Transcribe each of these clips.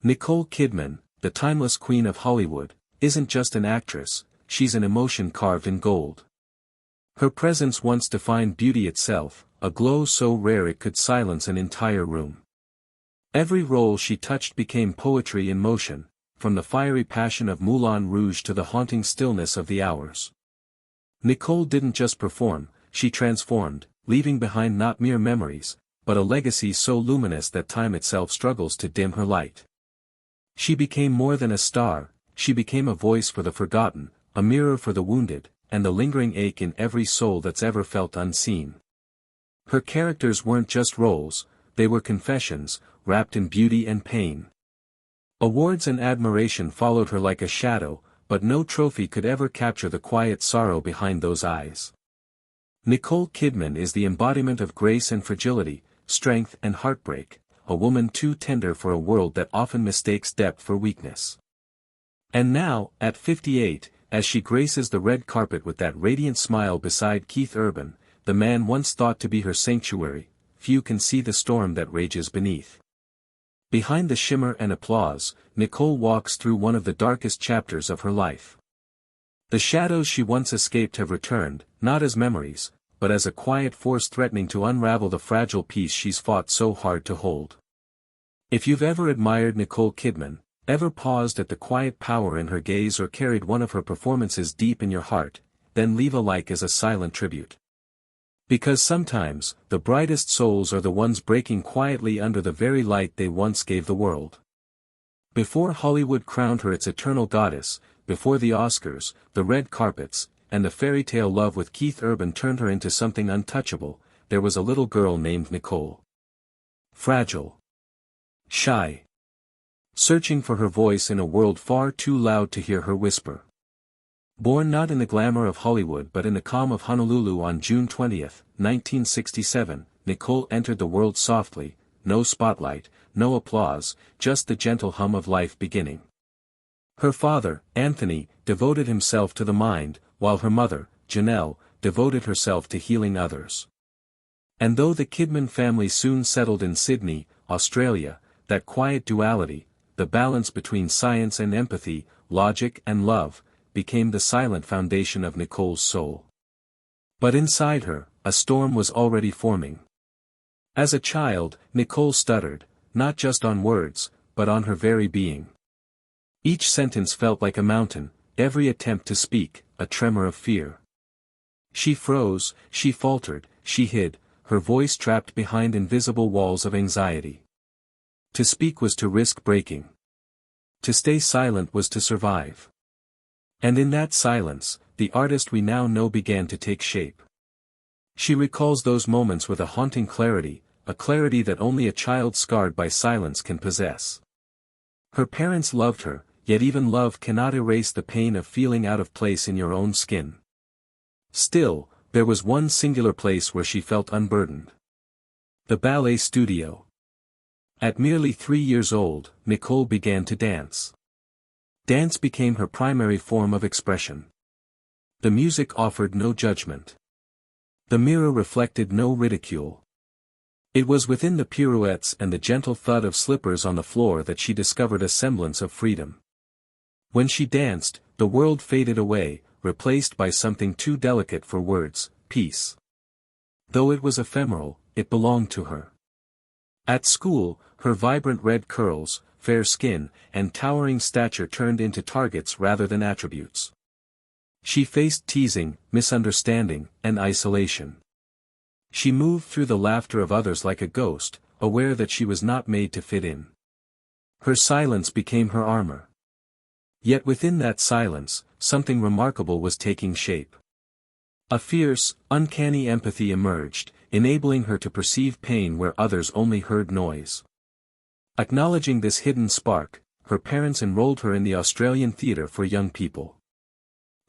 Nicole Kidman, the timeless queen of Hollywood, isn't just an actress, she's an emotion carved in gold. Her presence once defined beauty itself, a glow so rare it could silence an entire room. Every role she touched became poetry in motion, from the fiery passion of Moulin Rouge to the haunting stillness of the hours. Nicole didn't just perform, she transformed, leaving behind not mere memories, but a legacy so luminous that time itself struggles to dim her light. She became more than a star, she became a voice for the forgotten, a mirror for the wounded, and the lingering ache in every soul that's ever felt unseen. Her characters weren't just roles, they were confessions, wrapped in beauty and pain. Awards and admiration followed her like a shadow, but no trophy could ever capture the quiet sorrow behind those eyes. Nicole Kidman is the embodiment of grace and fragility, strength and heartbreak, a woman too tender for a world that often mistakes depth for weakness. And now, at 58, as she graces the red carpet with that radiant smile beside Keith Urban, the man once thought to be her sanctuary, few can see the storm that rages beneath. Behind the shimmer and applause, Nicole walks through one of the darkest chapters of her life. The shadows she once escaped have returned, not as memories, but as a quiet force threatening to unravel the fragile peace she's fought so hard to hold. If you've ever admired Nicole Kidman, ever paused at the quiet power in her gaze or carried one of her performances deep in your heart, then leave a like as a silent tribute. Because sometimes, the brightest souls are the ones breaking quietly under the very light they once gave the world. Before Hollywood crowned her its eternal goddess, before the Oscars, the red carpets, and the fairy tale love with Keith Urban turned her into something untouchable, there was a little girl named Nicole. Fragile. Shy. Searching for her voice in a world far too loud to hear her whisper. Born not in the glamour of Hollywood but in the calm of Honolulu on June 20, 1967, Nicole entered the world softly, no spotlight, no applause, just the gentle hum of life beginning. Her father, Anthony, devoted himself to the mind, while her mother, Janelle, devoted herself to healing others. And though the Kidman family soon settled in Sydney, Australia, that quiet duality, the balance between science and empathy, logic and love, became the silent foundation of Nicole's soul. But inside her, a storm was already forming. As a child, Nicole stuttered, not just on words, but on her very being. Each sentence felt like a mountain, every attempt to speak, a tremor of fear. She froze, she faltered, she hid, her voice trapped behind invisible walls of anxiety. To speak was to risk breaking. To stay silent was to survive. And in that silence, the artist we now know began to take shape. She recalls those moments with a haunting clarity, a clarity that only a child scarred by silence can possess. Her parents loved her, yet even love cannot erase the pain of feeling out of place in your own skin. Still, there was one singular place where she felt unburdened. The ballet studio. At merely 3 years old, Nicole began to dance. Dance became her primary form of expression. The music offered no judgment. The mirror reflected no ridicule. It was within the pirouettes and the gentle thud of slippers on the floor that she discovered a semblance of freedom. When she danced, the world faded away, replaced by something too delicate for words, peace. Though it was ephemeral, it belonged to her. At school, her vibrant red curls, fair skin, and towering stature turned into targets rather than attributes. She faced teasing, misunderstanding, and isolation. She moved through the laughter of others like a ghost, aware that she was not made to fit in. Her silence became her armor. Yet within that silence, something remarkable was taking shape. A fierce, uncanny empathy emerged, enabling her to perceive pain where others only heard noise. Acknowledging this hidden spark, her parents enrolled her in the Australian Theatre for Young People.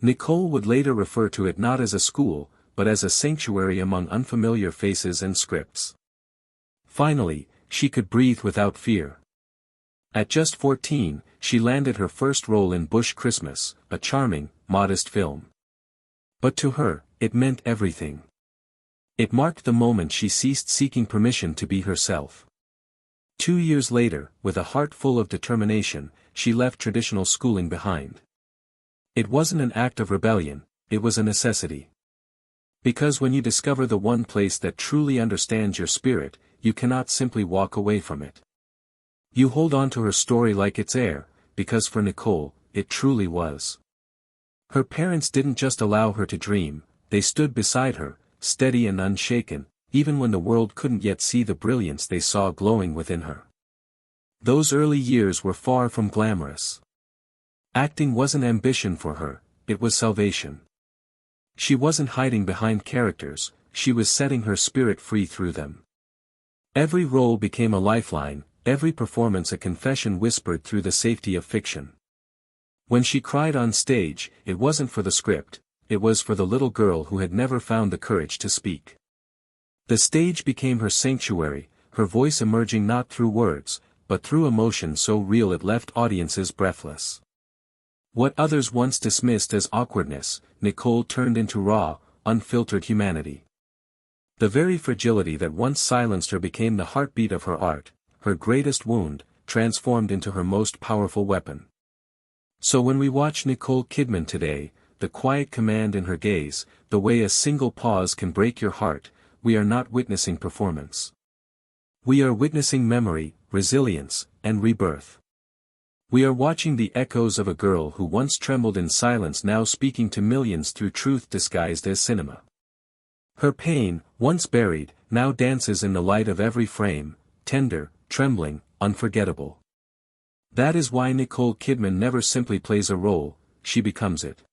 Nicole would later refer to it not as a school, but as a sanctuary among unfamiliar faces and scripts. Finally, she could breathe without fear. At just 14, she landed her first role in Bush Christmas, a charming, modest film. But to her, it meant everything. It marked the moment she ceased seeking permission to be herself. 2 years later, with a heart full of determination, she left traditional schooling behind. It wasn't an act of rebellion, it was a necessity. Because when you discover the one place that truly understands your spirit, you cannot simply walk away from it. You hold on to her story like it's air, because for Nicole, it truly was. Her parents didn't just allow her to dream, they stood beside her, steady and unshaken, even when the world couldn't yet see the brilliance they saw glowing within her. Those early years were far from glamorous. Acting wasn't ambition for her, it was salvation. She wasn't hiding behind characters, she was setting her spirit free through them. Every role became a lifeline, every performance a confession whispered through the safety of fiction. When she cried on stage, it wasn't for the script, it was for the little girl who had never found the courage to speak. The stage became her sanctuary, her voice emerging not through words, but through emotion so real it left audiences breathless. What others once dismissed as awkwardness, Nicole turned into raw, unfiltered humanity. The very fragility that once silenced her became the heartbeat of her art, her greatest wound, transformed into her most powerful weapon. So when we watch Nicole Kidman today, the quiet command in her gaze, the way a single pause can break your heart, we are not witnessing performance. We are witnessing memory, resilience, and rebirth. We are watching the echoes of a girl who once trembled in silence now speaking to millions through truth disguised as cinema. Her pain, once buried, now dances in the light of every frame, tender, trembling, unforgettable. That is why Nicole Kidman never simply plays a role, she becomes it.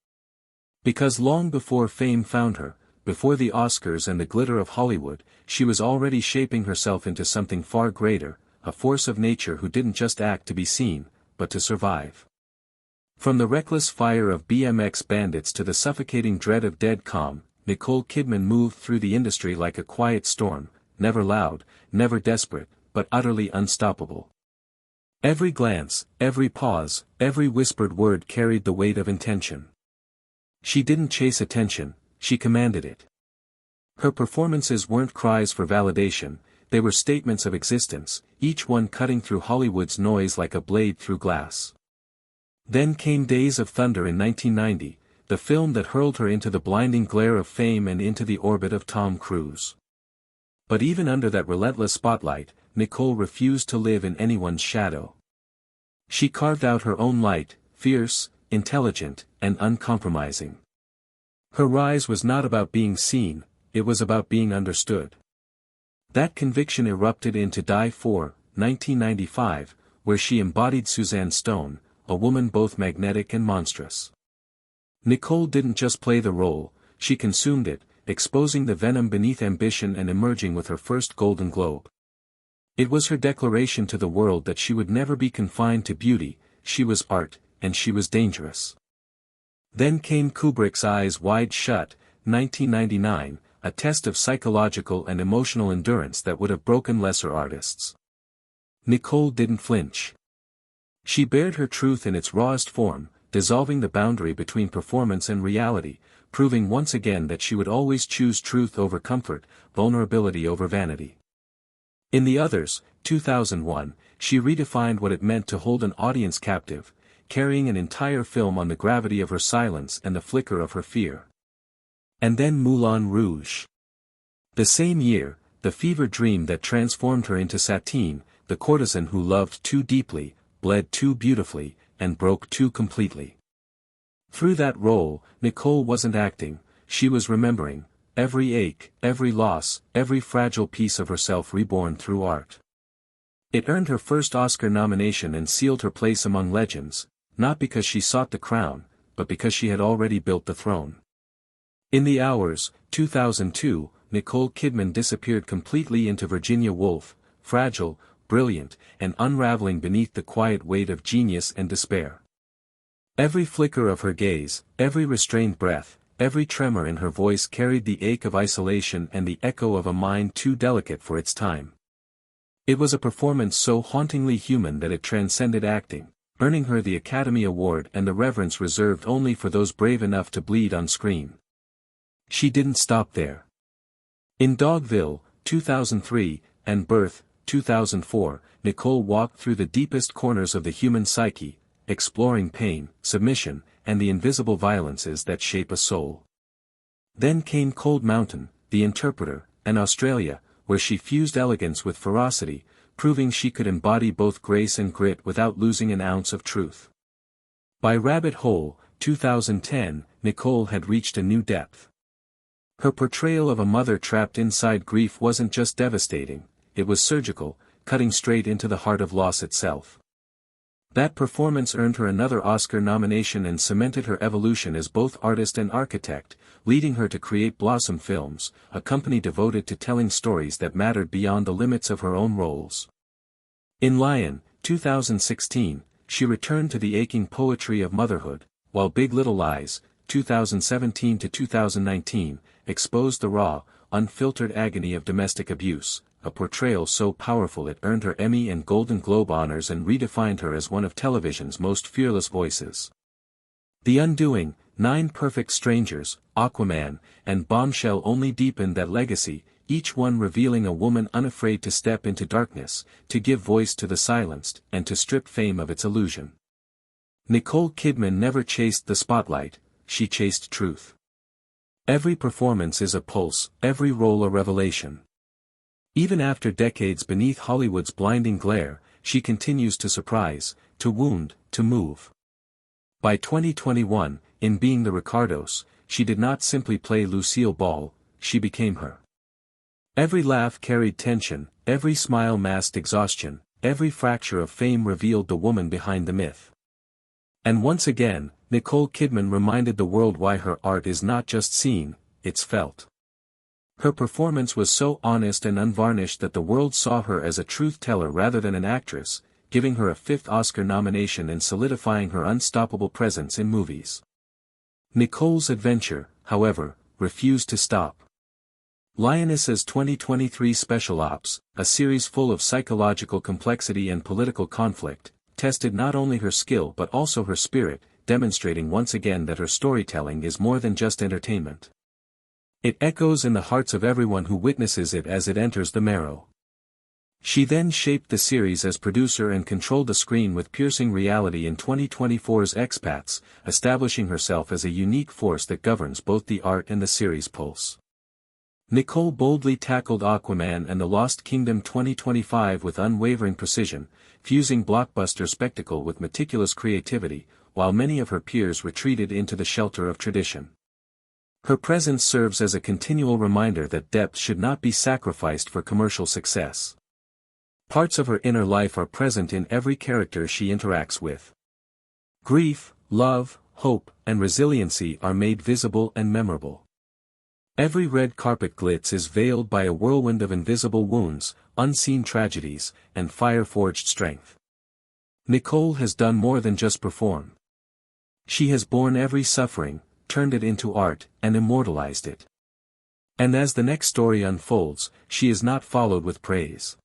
Because long before fame found her, before the Oscars and the glitter of Hollywood, she was already shaping herself into something far greater, a force of nature who didn't just act to be seen, but to survive. From the reckless fire of BMX bandits to the suffocating dread of dead calm, Nicole Kidman moved through the industry like a quiet storm, never loud, never desperate, but utterly unstoppable. Every glance, every pause, every whispered word carried the weight of intention. She didn't chase attention, she commanded it. Her performances weren't cries for validation, they were statements of existence, each one cutting through Hollywood's noise like a blade through glass. Then came Days of Thunder in 1990, the film that hurled her into the blinding glare of fame and into the orbit of Tom Cruise. But even under that relentless spotlight, Nicole refused to live in anyone's shadow. She carved out her own light, fierce, intelligent, and uncompromising. Her rise was not about being seen, it was about being understood. That conviction erupted into Die For, 1995, where she embodied Suzanne Stone, a woman both magnetic and monstrous. Nicole didn't just play the role, she consumed it, exposing the venom beneath ambition and emerging with her first Golden Globe. It was her declaration to the world that she would never be confined to beauty, she was art, and she was dangerous. Then came Kubrick's Eyes Wide Shut, 1999, a test of psychological and emotional endurance that would have broken lesser artists. Nicole didn't flinch. She bared her truth in its rawest form, dissolving the boundary between performance and reality, proving once again that she would always choose truth over comfort, vulnerability over vanity. In The Others, 2001, she redefined what it meant to hold an audience captive, carrying an entire film on the gravity of her silence and the flicker of her fear. And then Moulin Rouge. The same year, the fever dream that transformed her into Satine, the courtesan who loved too deeply, bled too beautifully, and broke too completely. Through that role, Nicole wasn't acting, she was remembering, every ache, every loss, every fragile piece of herself reborn through art. It earned her first Oscar nomination and sealed her place among legends, not because she sought the crown, but because she had already built the throne. In The Hours, 2002, Nicole Kidman disappeared completely into Virginia Woolf, fragile, brilliant, and unraveling beneath the quiet weight of genius and despair. Every flicker of her gaze, every restrained breath, every tremor in her voice carried the ache of isolation and the echo of a mind too delicate for its time. It was a performance so hauntingly human that it transcended acting, earning her the Academy Award and the reverence reserved only for those brave enough to bleed on screen. She didn't stop there. In Dogville, 2003, and Birth, 2004, Nicole walked through the deepest corners of the human psyche, exploring pain, submission, and the invisible violences that shape a soul. Then came Cold Mountain, The Interpreter, and Australia, where she fused elegance with ferocity, proving she could embody both grace and grit without losing an ounce of truth. By Rabbit Hole, 2010, Nicole had reached a new depth. Her portrayal of a mother trapped inside grief wasn't just devastating, it was surgical, cutting straight into the heart of loss itself. That performance earned her another Oscar nomination and cemented her evolution as both artist and architect, leading her to create Blossom Films, a company devoted to telling stories that mattered beyond the limits of her own roles. In Lion, 2016, she returned to the aching poetry of motherhood, while Big Little Lies, 2017 to 2019, exposed the raw, unfiltered agony of domestic abuse, a portrayal so powerful it earned her Emmy and Golden Globe honors and redefined her as one of television's most fearless voices. The Undoing, 9 Perfect Strangers, Aquaman, and Bombshell only deepened that legacy, each one revealing a woman unafraid to step into darkness, to give voice to the silenced, and to strip fame of its illusion. Nicole Kidman never chased the spotlight, she chased truth. Every performance is a pulse, every role a revelation. Even after decades beneath Hollywood's blinding glare, she continues to surprise, to wound, to move. By 2021, in Being the Ricardos, she did not simply play Lucille Ball, she became her. Every laugh carried tension, every smile masked exhaustion, every fracture of fame revealed the woman behind the myth. And once again, Nicole Kidman reminded the world why her art is not just seen, it's felt. Her performance was so honest and unvarnished that the world saw her as a truth-teller rather than an actress, giving her a 5th Oscar nomination and solidifying her unstoppable presence in movies. Nicole's adventure, however, refused to stop. Lioness's 2023 Special Ops, a series full of psychological complexity and political conflict, tested not only her skill but also her spirit, demonstrating once again that her storytelling is more than just entertainment. It echoes in the hearts of everyone who witnesses it as it enters the marrow. She then shaped the series as producer and controlled the screen with piercing reality in 2024's Expats, establishing herself as a unique force that governs both the art and the series' pulse. Nicole boldly tackled Aquaman and the Lost Kingdom 2025 with unwavering precision, fusing blockbuster spectacle with meticulous creativity, while many of her peers retreated into the shelter of tradition. Her presence serves as a continual reminder that depth should not be sacrificed for commercial success. Parts of her inner life are present in every character she interacts with. Grief, love, hope, and resiliency are made visible and memorable. Every red carpet glitz is veiled by a whirlwind of invisible wounds, unseen tragedies, and fire-forged strength. Nicole has done more than just perform. She has borne every suffering, turned it into art, and immortalized it. And as the next story unfolds, she is not followed with praise.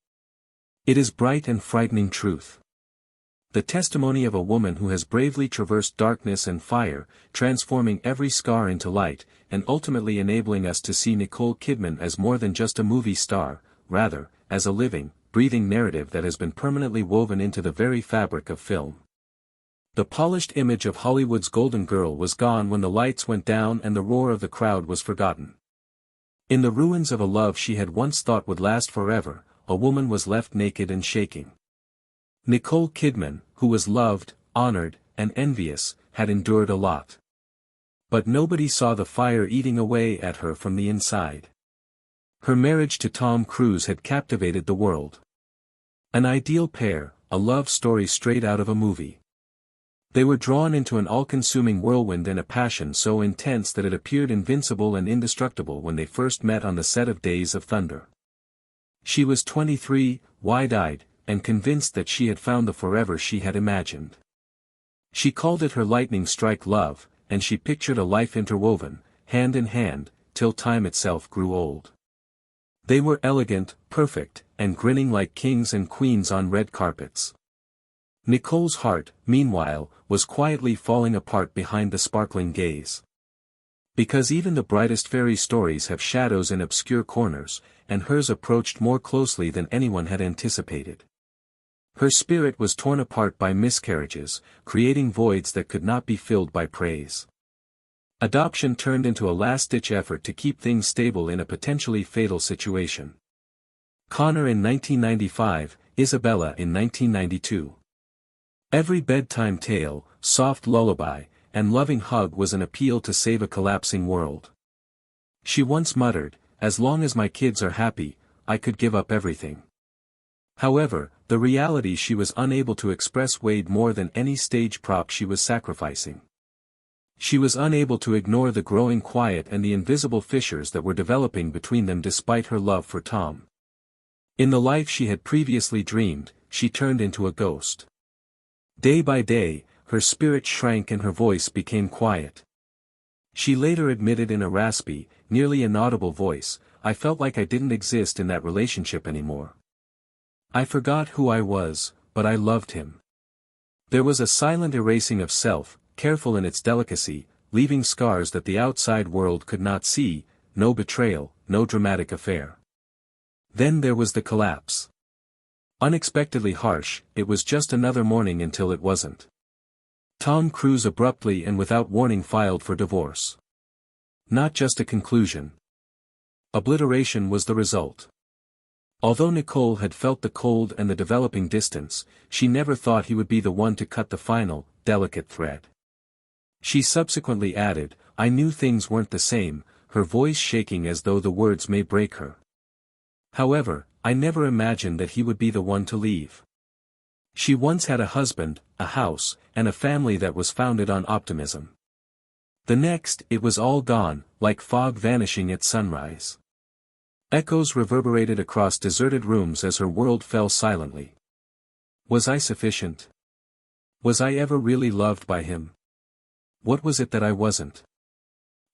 It is bright and frightening truth. The testimony of a woman who has bravely traversed darkness and fire, transforming every scar into light, and ultimately enabling us to see Nicole Kidman as more than just a movie star, rather, as a living, breathing narrative that has been permanently woven into the very fabric of film. The polished image of Hollywood's golden girl was gone when the lights went down and the roar of the crowd was forgotten. In the ruins of a love she had once thought would last forever, a woman was left naked and shaking. Nicole Kidman, who was loved, honored, and envious, had endured a lot. But nobody saw the fire eating away at her from the inside. Her marriage to Tom Cruise had captivated the world. An ideal pair, a love story straight out of a movie. They were drawn into an all-consuming whirlwind and a passion so intense that it appeared invincible and indestructible when they first met on the set of Days of Thunder. She was 23, wide-eyed, and convinced that she had found the forever she had imagined. She called it her lightning strike love, and she pictured a life interwoven, hand in hand, till time itself grew old. They were elegant, perfect, and grinning like kings and queens on red carpets. Nicole's heart, meanwhile, was quietly falling apart behind the sparkling gaze. Because even the brightest fairy stories have shadows and obscure corners, and hers approached more closely than anyone had anticipated. Her spirit was torn apart by miscarriages, creating voids that could not be filled by praise. Adoption turned into a last-ditch effort to keep things stable in a potentially fatal situation. Connor in 1995, Isabella in 1992. Every bedtime tale, soft lullaby, and loving hug was an appeal to save a collapsing world. She once muttered, "As long as my kids are happy, I could give up everything." However, the reality she was unable to express weighed more than any stage prop she was sacrificing. She was unable to ignore the growing quiet and the invisible fissures that were developing between them despite her love for Tom. In the life she had previously dreamed, she turned into a ghost. Day by day, her spirit shrank and her voice became quiet. She later admitted in a raspy, nearly inaudible voice, "I felt like I didn't exist in that relationship anymore. I forgot who I was, but I loved him." There was a silent erasing of self, careful in its delicacy, leaving scars that the outside world could not see, no betrayal, no dramatic affair. Then there was the collapse. Unexpectedly harsh, it was just another morning until it wasn't. Tom Cruise abruptly and without warning filed for divorce. Not just a conclusion. Obliteration was the result. Although Nicole had felt the cold and the developing distance, she never thought he would be the one to cut the final, delicate thread. She subsequently added, "I knew things weren't the same," her voice shaking as though the words may break her. "However, I never imagined that he would be the one to leave. She once had a husband, a house, and a family that was founded on optimism. The next, it was all gone, like fog vanishing at sunrise." Echoes reverberated across deserted rooms as her world fell silently. Was I sufficient? Was I ever really loved by him? What was it that I wasn't?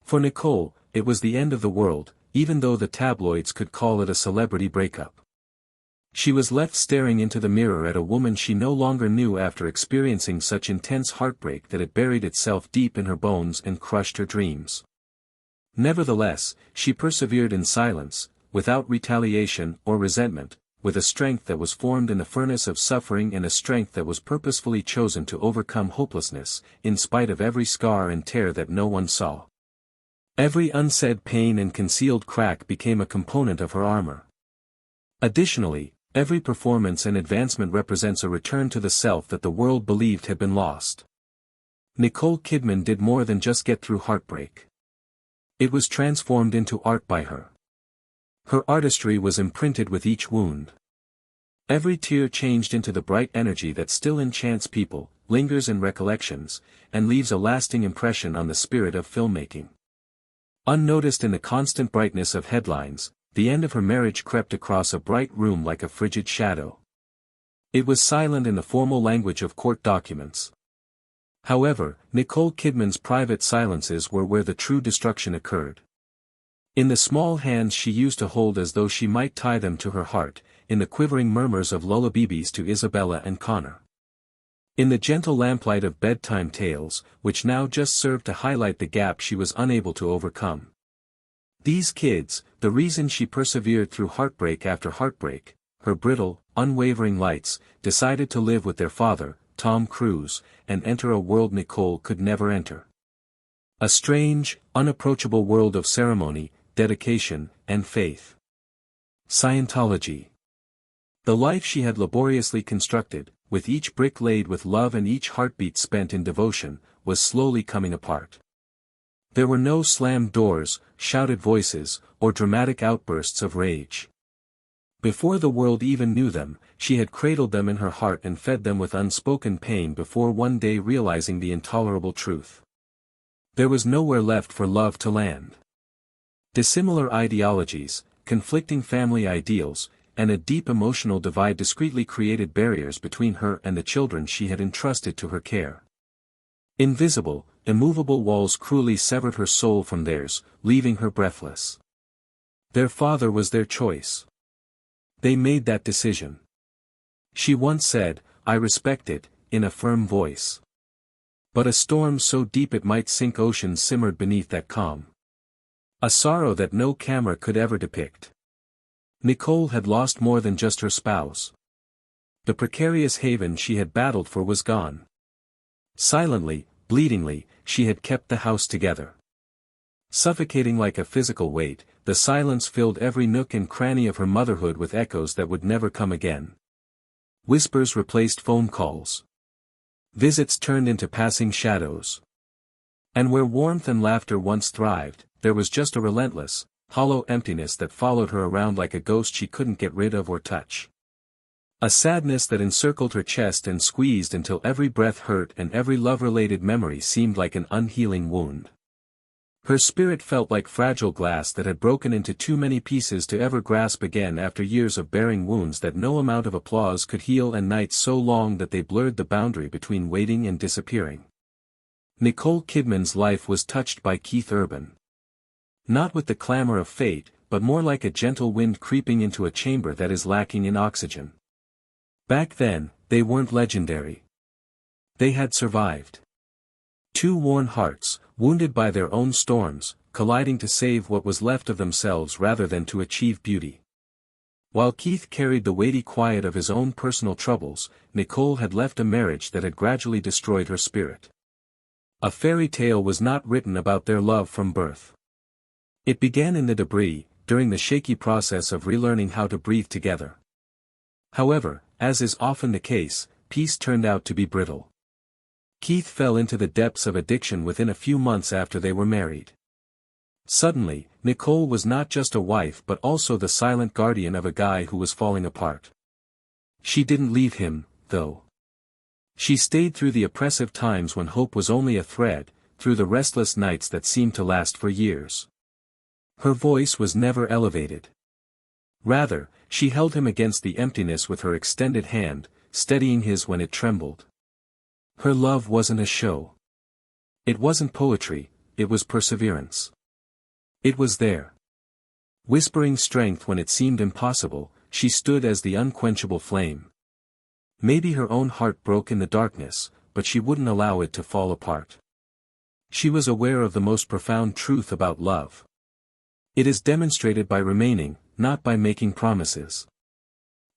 For Nicole, it was the end of the world, even though the tabloids could call it a celebrity breakup. She was left staring into the mirror at a woman she no longer knew after experiencing such intense heartbreak that it buried itself deep in her bones and crushed her dreams. Nevertheless, she persevered in silence, without retaliation or resentment, with a strength that was formed in the furnace of suffering and a strength that was purposefully chosen to overcome hopelessness, in spite of every scar and tear that no one saw. Every unsaid pain and concealed crack became a component of her armor. Additionally, every performance and advancement represents a return to the self that the world believed had been lost. Nicole Kidman did more than just get through heartbreak. It was transformed into art by her. Her artistry was imprinted with each wound. Every tear changed into the bright energy that still enchants people, lingers in recollections, and leaves a lasting impression on the spirit of filmmaking. Unnoticed in the constant brightness of headlines, the end of her marriage crept across a bright room like a frigid shadow. It was silent in the formal language of court documents. However, Nicole Kidman's private silences were where the true destruction occurred. In the small hands she used to hold as though she might tie them to her heart, in the quivering murmurs of lullabies to Isabella and Connor. In the gentle lamplight of bedtime tales, which now just served to highlight the gap she was unable to overcome. These kids, the reason she persevered through heartbreak after heartbreak, her brittle, unwavering lights, decided to live with their father, Tom Cruise, and enter a world Nicole could never enter. A strange, unapproachable world of ceremony, dedication, and faith. Scientology. The life she had laboriously constructed, with each brick laid with love and each heartbeat spent in devotion, was slowly coming apart. There were no slammed doors, shouted voices, or dramatic outbursts of rage. Before the world even knew them, she had cradled them in her heart and fed them with unspoken pain before one day realizing the intolerable truth. There was nowhere left for love to land. Dissimilar ideologies, conflicting family ideals, and a deep emotional divide discreetly created barriers between her and the children she had entrusted to her care. Invisible, immovable walls cruelly severed her soul from theirs, leaving her breathless. Their father was their choice. They made that decision. She once said, "I respect it," in a firm voice. But a storm so deep it might sink oceans simmered beneath that calm. A sorrow that no camera could ever depict. Nicole had lost more than just her spouse. The precarious haven she had battled for was gone. Silently, bleedingly, she had kept the house together. Suffocating like a physical weight, the silence filled every nook and cranny of her motherhood with echoes that would never come again. Whispers replaced phone calls. Visits turned into passing shadows. And where warmth and laughter once thrived, there was just a relentless, hollow emptiness that followed her around like a ghost she couldn't get rid of or touch. A sadness that encircled her chest and squeezed until every breath hurt and every love-related memory seemed like an unhealing wound. Her spirit felt like fragile glass that had broken into too many pieces to ever grasp again after years of bearing wounds that no amount of applause could heal and nights so long that they blurred the boundary between waiting and disappearing. Nicole Kidman's life was touched by Keith Urban. Not with the clamor of fate, but more like a gentle wind creeping into a chamber that is lacking in oxygen. Back then, they weren't legendary. They had survived. Two worn hearts, wounded by their own storms, colliding to save what was left of themselves rather than to achieve beauty. While Keith carried the weighty quiet of his own personal troubles, Nicole had left a marriage that had gradually destroyed her spirit. A fairy tale was not written about their love from birth. It began in the debris, during the shaky process of relearning how to breathe together. However, as is often the case, peace turned out to be brittle. Keith fell into the depths of addiction within a few months after they were married. Suddenly, Nicole was not just a wife but also the silent guardian of a guy who was falling apart. She didn't leave him, though. She stayed through the oppressive times when hope was only a thread, through the restless nights that seemed to last for years. Her voice was never elevated. Rather, she held him against the emptiness with her extended hand, steadying his when it trembled. Her love wasn't a show. It wasn't poetry, it was perseverance. It was there. Whispering strength when it seemed impossible, she stood as the unquenchable flame. Maybe her own heart broke in the darkness, but she wouldn't allow it to fall apart. She was aware of the most profound truth about love. It is demonstrated by remaining, not by making promises.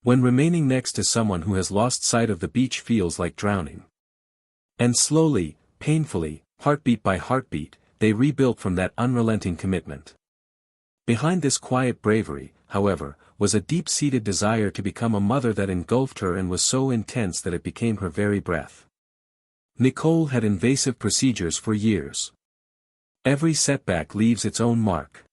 When remaining next to someone who has lost sight of the beach feels like drowning. And slowly, painfully, heartbeat by heartbeat, they rebuilt from that unrelenting commitment. Behind this quiet bravery, however, was a deep-seated desire to become a mother that engulfed her and was so intense that it became her very breath. Nicole had invasive procedures for years. Every setback leaves its own mark.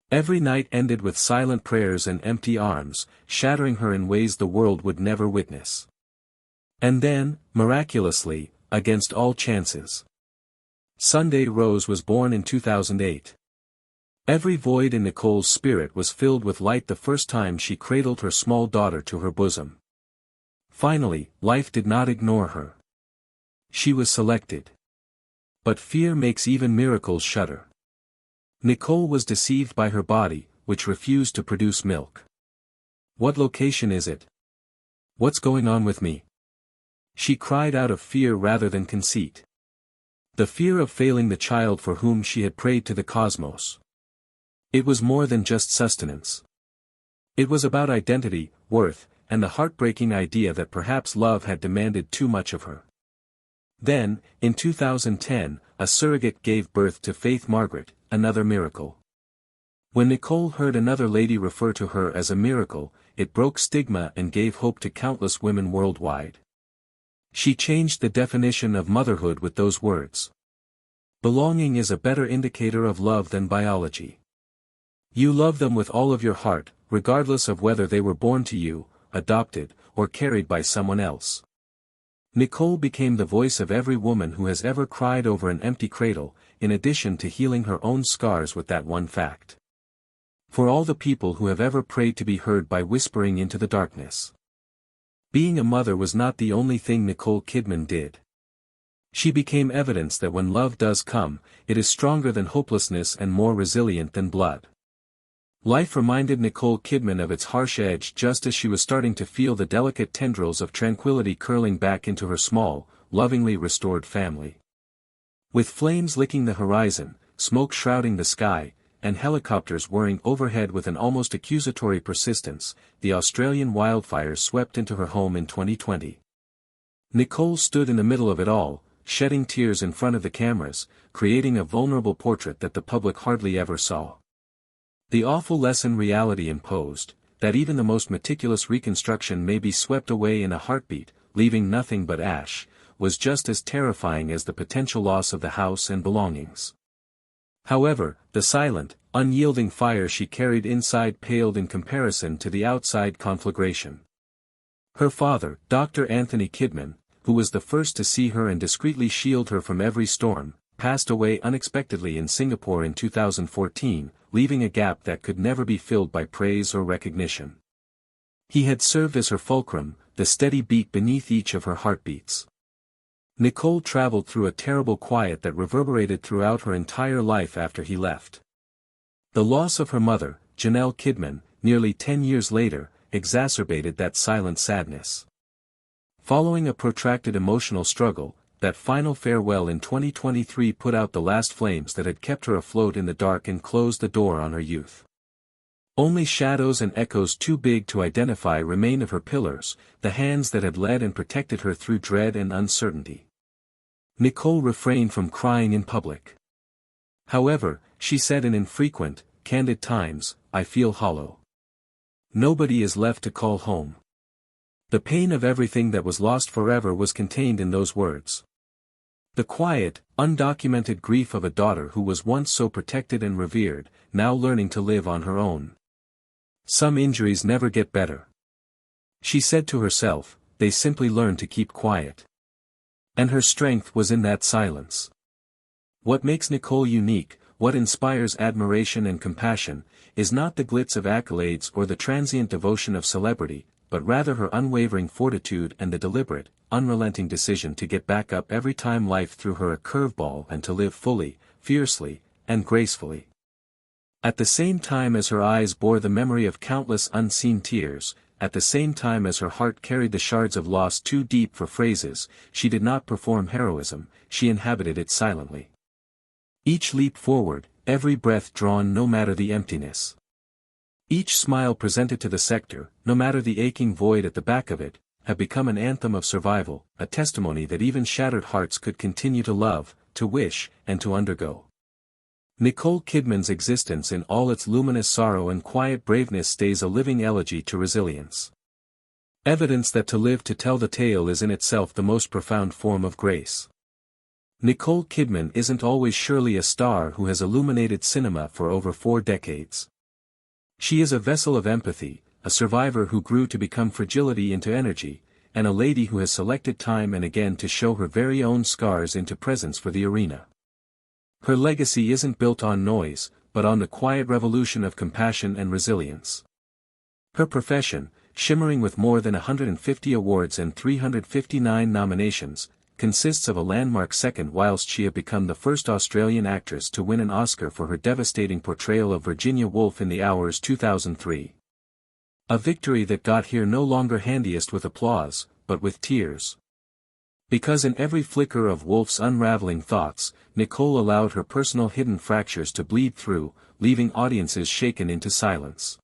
Every night ended with silent prayers and empty arms, shattering her in ways the world would never witness. And then, miraculously, against all chances, Sunday Rose was born in 2008. Every void in Nicole's spirit was filled with light the first time she cradled her small daughter to her bosom. Finally, life did not ignore her. She was selected. But fear makes even miracles shudder. Nicole was deceived by her body, which refused to produce milk. What location is it? What's going on with me? She cried out of fear rather than conceit. The fear of failing the child for whom she had prayed to the cosmos. It was more than just sustenance. It was about identity, worth, and the heartbreaking idea that perhaps love had demanded too much of her. Then, in 2010, a surrogate gave birth to Faith Margaret, another miracle. When Nicole heard another lady refer to her as a miracle, it broke stigma and gave hope to countless women worldwide. She changed the definition of motherhood with those words. Belonging is a better indicator of love than biology. You love them with all of your heart, regardless of whether they were born to you, adopted, or carried by someone else. Nicole became the voice of every woman who has ever cried over an empty cradle, in addition to healing her own scars with that one fact. For all the people who have ever prayed to be heard by whispering into the darkness. Being a mother was not the only thing Nicole Kidman did. She became evidence that when love does come, it is stronger than hopelessness and more resilient than blood. Life reminded Nicole Kidman of its harsh edge just as she was starting to feel the delicate tendrils of tranquility curling back into her small, lovingly restored family. With flames licking the horizon, smoke shrouding the sky, and helicopters whirring overhead with an almost accusatory persistence, the Australian wildfires swept into her home in 2020. Nicole stood in the middle of it all, shedding tears in front of the cameras, creating a vulnerable portrait that the public hardly ever saw. The awful lesson reality imposed, that even the most meticulous reconstruction may be swept away in a heartbeat, leaving nothing but ash, was just as terrifying as the potential loss of the house and belongings. However, the silent, unyielding fire she carried inside paled in comparison to the outside conflagration. Her father, Dr. Anthony Kidman, who was the first to see her and discreetly shield her from every storm, passed away unexpectedly in Singapore in 2014, leaving a gap that could never be filled by praise or recognition. He had served as her fulcrum, the steady beat beneath each of her heartbeats. Nicole traveled through a terrible quiet that reverberated throughout her entire life after he left. The loss of her mother, Janelle Kidman, nearly 10 years later, exacerbated that silent sadness. Following a protracted emotional struggle, that final farewell in 2023 put out the last flames that had kept her afloat in the dark and closed the door on her youth. Only shadows and echoes too big to identify remain of her pillars, the hands that had led and protected her through dread and uncertainty. Nicole refrained from crying in public. However, she said in infrequent, candid times, "I feel hollow. Nobody is left to call home." The pain of everything that was lost forever was contained in those words. The quiet, undocumented grief of a daughter who was once so protected and revered, now learning to live on her own. Some injuries never get better. She said to herself, they simply learn to keep quiet. And her strength was in that silence. What makes Nicole unique, what inspires admiration and compassion, is not the glitz of accolades or the transient devotion of celebrity, but rather her unwavering fortitude and the deliberate, unrelenting decision to get back up every time life threw her a curveball and to live fully, fiercely, and gracefully. At the same time as her eyes bore the memory of countless unseen tears, at the same time as her heart carried the shards of loss too deep for phrases, she did not perform heroism, she inhabited it silently. Each leap forward, every breath drawn no matter the emptiness. Each smile presented to the sector, no matter the aching void at the back of it, had become an anthem of survival, a testimony that even shattered hearts could continue to love, to wish, and to undergo. Nicole Kidman's existence in all its luminous sorrow and quiet braveness stays a living elegy to resilience. Evidence that to live to tell the tale is in itself the most profound form of grace. Nicole Kidman isn't always surely a star who has illuminated cinema for over 4 decades. She is a vessel of empathy, a survivor who grew to become fragility into energy, and a lady who has selected time and again to show her very own scars into presence for the arena. Her legacy isn't built on noise, but on the quiet revolution of compassion and resilience. Her profession, shimmering with more than 150 awards and 359 nominations, consists of a landmark second whilst she had become the first Australian actress to win an Oscar for her devastating portrayal of Virginia Woolf in The Hours 2003. A victory that got here no longer handiest with applause, but with tears. Because in every flicker of Woolf's unraveling thoughts, Nicole allowed her personal hidden fractures to bleed through, leaving audiences shaken into silence.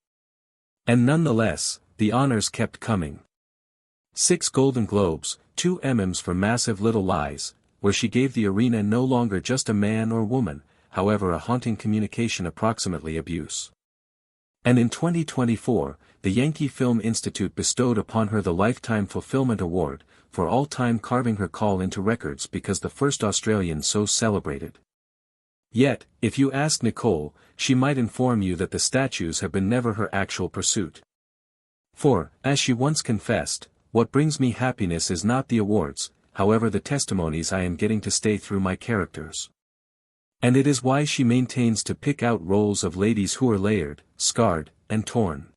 And nonetheless, the honors kept coming. 6 Golden Globes, 2 Emmys for Massive Little Lies, where she gave the arena no longer just a man or woman, however a haunting communication approximately abuse. And in 2024, the Yankee Film Institute bestowed upon her the Lifetime Fulfillment Award, for all time carving her call into records because the first Australian so celebrated. Yet, if you ask Nicole, she might inform you that the statues have been never her actual pursuit. For, as she once confessed, what brings me happiness is not the awards, however the testimonies I am getting to stay through my characters. And it is why she maintains to pick out roles of ladies who are layered, scarred, and torn.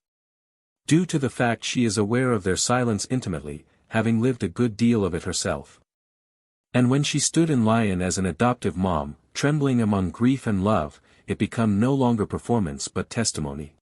Due to the fact she is aware of their silence intimately, having lived a good deal of it herself. And when she stood in Lion as an adoptive mom, trembling among grief and love, it became no longer performance but testimony.